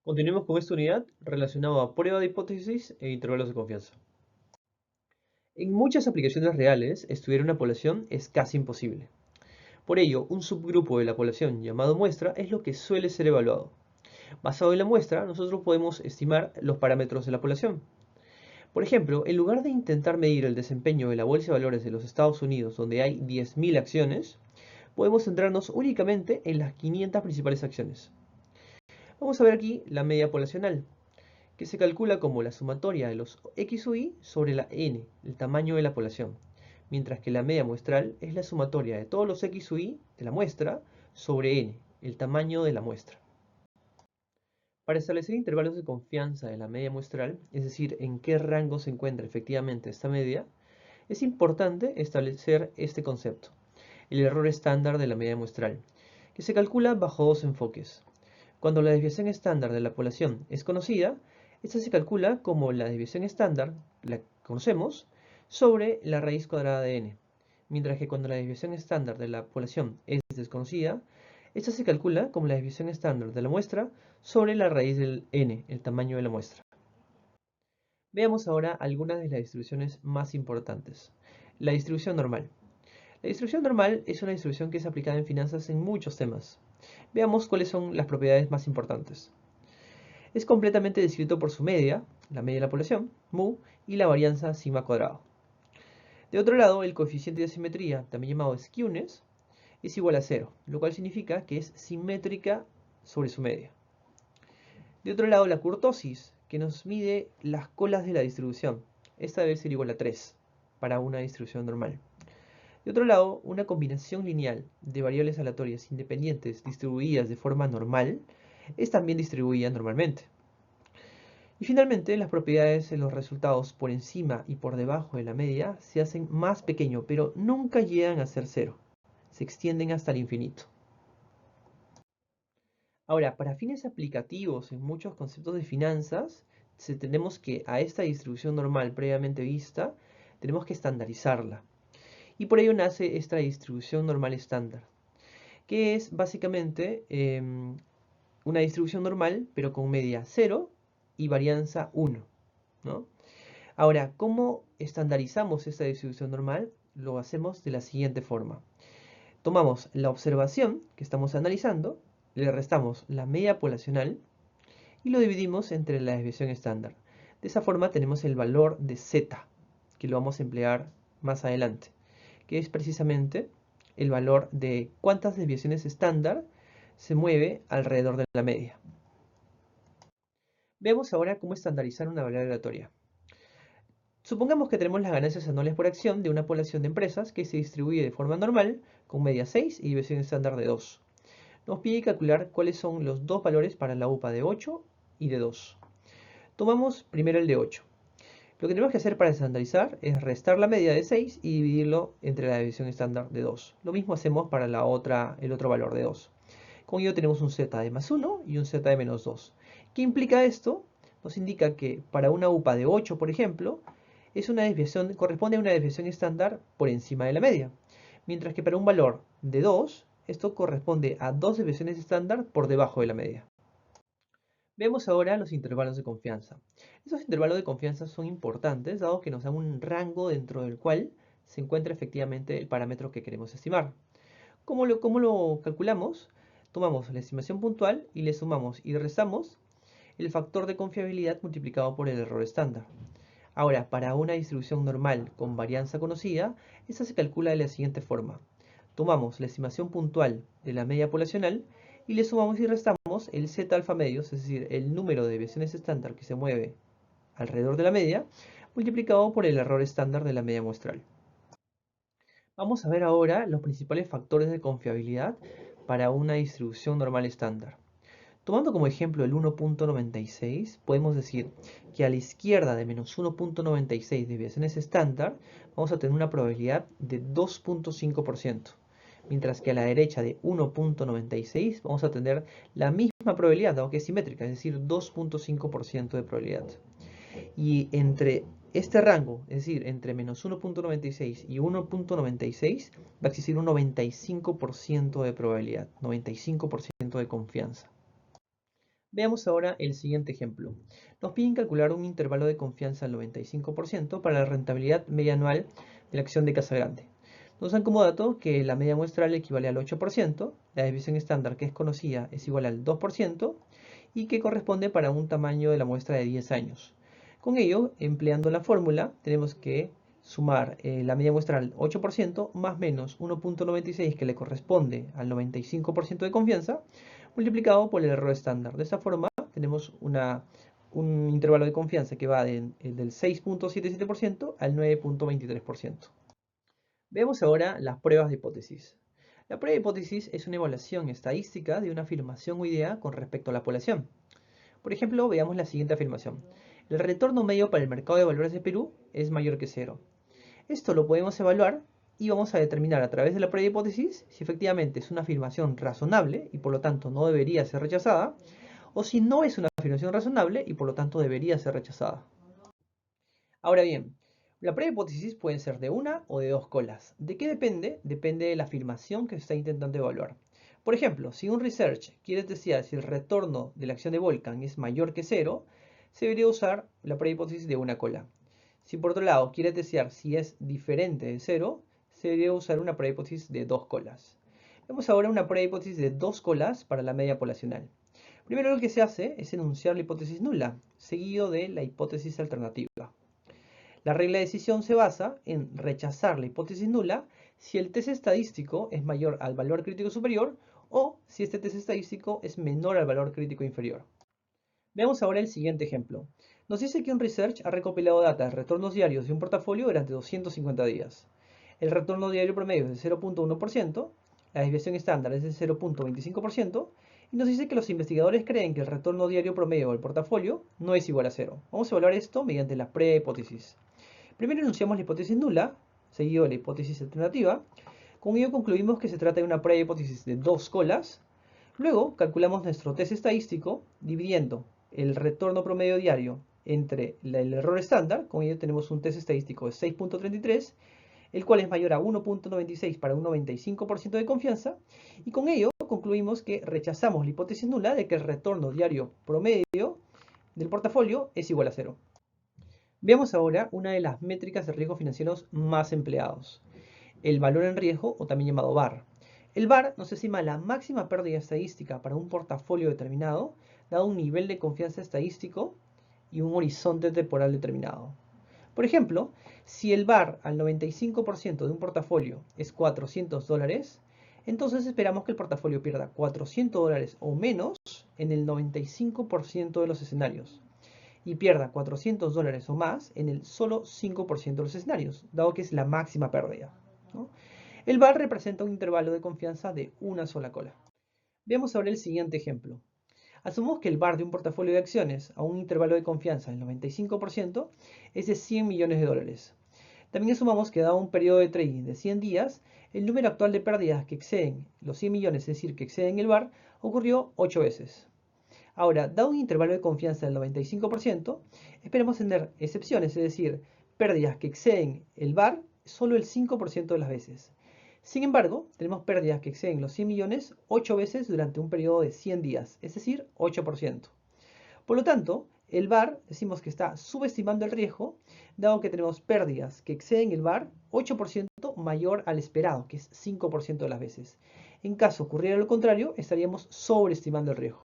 Continuemos con esta unidad relacionada a prueba de hipótesis e intervalos de confianza. En muchas aplicaciones reales, estudiar una población es casi imposible. Por ello, un subgrupo de la población llamado muestra es lo que suele ser evaluado. Basado en la muestra, nosotros podemos estimar los parámetros de la población. Por ejemplo, en lugar de intentar medir el desempeño de la bolsa de valores de los Estados Unidos, donde hay 10.000 acciones, podemos centrarnos únicamente en las 500 principales acciones. Vamos a ver aquí la media poblacional, que se calcula como la sumatoria de los X o Y sobre la N, el tamaño de la población, mientras que la media muestral es la sumatoria de todos los X o Y de la muestra sobre N, el tamaño de la muestra. Para establecer intervalos de confianza de la media muestral, es decir, en qué rango se encuentra efectivamente esta media, es importante establecer este concepto, el error estándar de la media muestral, que se calcula bajo dos enfoques. Cuando la desviación estándar de la población es conocida, esta se calcula como la desviación estándar, la conocemos, sobre la raíz cuadrada de n. Mientras que cuando la desviación estándar de la población es desconocida, esta se calcula como la desviación estándar de la muestra sobre la raíz del n, el tamaño de la muestra. Veamos ahora algunas de las distribuciones más importantes. La distribución normal. La distribución normal es una distribución que es aplicada en finanzas en muchos temas. Veamos cuáles son las propiedades más importantes. Es completamente descrito por su media, la media de la población, mu, y la varianza sigma cuadrado. De otro lado, el coeficiente de simetría, también llamado skewness, es igual a 0, lo cual significa que es simétrica sobre su media. De otro lado, la kurtosis, que nos mide las colas de la distribución. Esta debe ser igual a 3 para una distribución normal. De otro lado, una combinación lineal de variables aleatorias independientes distribuidas de forma normal es también distribuida normalmente. Y finalmente, las propiedades de los resultados por encima y por debajo de la media se hacen más pequeños, pero nunca llegan a ser cero. Se extienden hasta el infinito. Ahora, para fines aplicativos en muchos conceptos de finanzas, tenemos que a esta distribución normal previamente vista, tenemos que estandarizarla. Y por ello nace esta distribución normal estándar, que es básicamente una distribución normal, pero con media 0 y varianza 1, ¿no? Ahora, ¿cómo estandarizamos esta distribución normal? Lo hacemos de la siguiente forma. Tomamos la observación que estamos analizando, le restamos la media poblacional y lo dividimos entre la desviación estándar. De esa forma tenemos el valor de z, que lo vamos a emplear más adelante, que es precisamente el valor de cuántas desviaciones estándar se mueve alrededor de la media. Veamos ahora cómo estandarizar una variable aleatoria. Supongamos que tenemos las ganancias anuales por acción de una población de empresas que se distribuye de forma normal con media 6 y desviación estándar de 2. Nos pide calcular cuáles son los dos valores para la UPA de 8 y de 2. Tomamos primero el de 8. Lo que tenemos que hacer para estandarizar es restar la media de 6 y dividirlo entre la desviación estándar de 2. Lo mismo hacemos para el otro valor de 2. Con ello tenemos un z de más 1 y un z de menos 2. ¿Qué implica esto? Nos indica que para una UPA de 8, por ejemplo, corresponde a una desviación estándar por encima de la media. Mientras que para un valor de 2, esto corresponde a dos desviaciones estándar por debajo de la media. Veamos ahora los intervalos de confianza. Estos intervalos de confianza son importantes, dado que nos dan un rango dentro del cual se encuentra efectivamente el parámetro que queremos estimar. ¿Cómo lo calculamos? Tomamos la estimación puntual y le sumamos y restamos el factor de confiabilidad multiplicado por el error estándar. Ahora, para una distribución normal con varianza conocida, esta se calcula de la siguiente forma. Tomamos la estimación puntual de la media poblacional y le sumamos y restamos el z alfa medios, es decir, el número de desviaciones estándar que se mueve alrededor de la media, multiplicado por el error estándar de la media muestral. Vamos a ver ahora los principales factores de confiabilidad para una distribución normal estándar. Tomando como ejemplo el 1.96, podemos decir que a la izquierda de menos 1.96 desviaciones estándar, vamos a tener una probabilidad de 2.5%, mientras que a la derecha de 1.96 vamos a tener la misma probabilidad, aunque es simétrica, es decir, 2.5% de probabilidad. Y entre este rango, es decir, entre menos 1.96 y 1.96, va a existir un 95% de probabilidad, 95% de confianza. Veamos ahora el siguiente ejemplo. Nos piden calcular un intervalo de confianza al 95% para la rentabilidad media anual de la acción de Casa Grande. Nos dan como dato que la media muestral equivale al 8%, la desviación estándar que es conocida es igual al 2% y que corresponde para un tamaño de la muestra de 10 años. Con ello, empleando la fórmula, tenemos que sumar la media muestral 8% más menos 1.96 que le corresponde al 95% de confianza multiplicado por el error estándar. De esta forma tenemos un intervalo de confianza que va del 6.77% al 9.23%. Veamos ahora las pruebas de hipótesis. La prueba de hipótesis es una evaluación estadística de una afirmación o idea con respecto a la población. Por ejemplo, veamos la siguiente afirmación. El retorno medio para el mercado de valores de Perú es mayor que cero. Esto lo podemos evaluar y vamos a determinar a través de la prueba de hipótesis si efectivamente es una afirmación razonable y por lo tanto no debería ser rechazada, o si no es una afirmación razonable y por lo tanto debería ser rechazada. Ahora bien, la prueba de hipótesis puede ser de una o de dos colas. ¿De qué depende? Depende de la afirmación que se está intentando evaluar. Por ejemplo, si un research quiere testear si el retorno de la acción de Volcan es mayor que cero, se debería usar la prueba de hipótesis de una cola. Si por otro lado quiere testear si es diferente de cero, se debería usar una prueba de hipótesis de dos colas. Vemos ahora una prueba de hipótesis de dos colas para la media poblacional. Primero lo que se hace es enunciar la hipótesis nula, seguido de la hipótesis alternativa. La regla de decisión se basa en rechazar la hipótesis nula si el test estadístico es mayor al valor crítico superior o si este test estadístico es menor al valor crítico inferior. Veamos ahora el siguiente ejemplo. Nos dice que un research ha recopilado datos de retornos diarios de un portafolio durante 250 días. El retorno diario promedio es de 0.1%, la desviación estándar es de 0.25% y nos dice que los investigadores creen que el retorno diario promedio del portafolio no es igual a cero. Vamos a evaluar esto mediante la pre-hipótesis. Primero enunciamos la hipótesis nula, seguido de la hipótesis alternativa. Con ello concluimos que se trata de una pre-hipótesis de dos colas. Luego calculamos nuestro test estadístico dividiendo el retorno promedio diario entre el error estándar. Con ello tenemos un test estadístico de 6.33, el cual es mayor a 1.96 para un 95% de confianza. Y con ello concluimos que rechazamos la hipótesis nula de que el retorno diario promedio del portafolio es igual a cero. Veamos ahora una de las métricas de riesgos financieros más empleados, el valor en riesgo o también llamado VAR. El VAR nos estima la máxima pérdida estadística para un portafolio determinado, dado un nivel de confianza estadístico y un horizonte temporal determinado. Por ejemplo, si el VAR al 95% de un portafolio es $400, entonces esperamos que el portafolio pierda $400 o menos en el 95% de los escenarios y pierda $400 o más en el solo 5% de los escenarios, dado que es la máxima pérdida, ¿no? El VAR representa un intervalo de confianza de una sola cola. Veamos ahora el siguiente ejemplo. Asumamos que el VAR de un portafolio de acciones a un intervalo de confianza del 95% es de $100 millones. También asumamos que dado un periodo de trading de 100 días, el número actual de pérdidas que exceden los 100 millones, es decir, que exceden el VAR, ocurrió 8 veces. Ahora, dado un intervalo de confianza del 95%, esperemos tener excepciones, es decir, pérdidas que exceden el VAR solo el 5% de las veces. Sin embargo, tenemos pérdidas que exceden los 100 millones 8 veces durante un periodo de 100 días, es decir, 8%. Por lo tanto, el VAR decimos que está subestimando el riesgo, dado que tenemos pérdidas que exceden el VAR 8% mayor al esperado, que es 5% de las veces. En caso ocurriera lo contrario, estaríamos sobreestimando el riesgo.